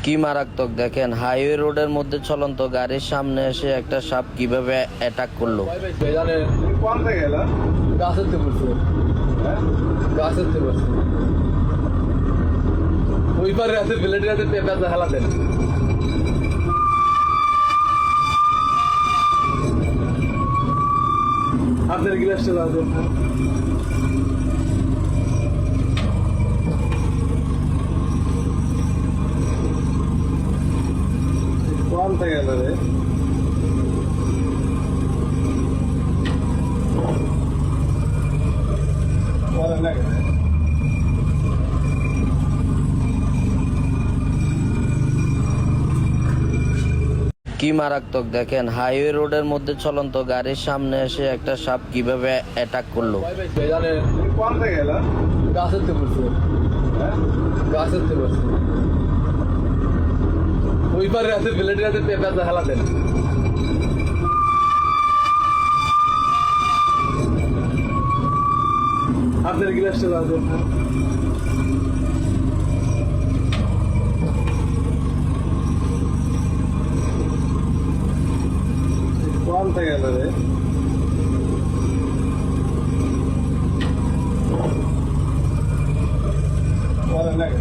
কি মারাত্মক দেখেন, হাইওয়ে রোডের মধ্যে চলন্ত গাড়ির সামনে এসে একটা সাপ কিভাবে অ্যাটাক করলো। কোন থেকে এলা গাছের থেকে পড়ছে, গাছের থেকে পড়ছে। ওই পারে আছে বিলেটের আছে পেঁপে হেলা দেন। আপনার গ্লাসটা লাগবে কোন থেকে এলা রে কোন লাগে কি মারাত্মক দেখেন, হাইওয়ে রোডের মধ্যে চলন্ত গাড়ির সামনে এসে একটা সাপ কিভাবে অ্যাটাক করলো। কোন থেকে এলা গাছের থেকে পড়ছে, গাছের থেকে পড়ছে। ওই পারে আছে বিলেটের আছে পেঁপে হেলা দেন। আপনার গ্লাসটা লাগবে কোন থেকে এলা রে কোন লাগে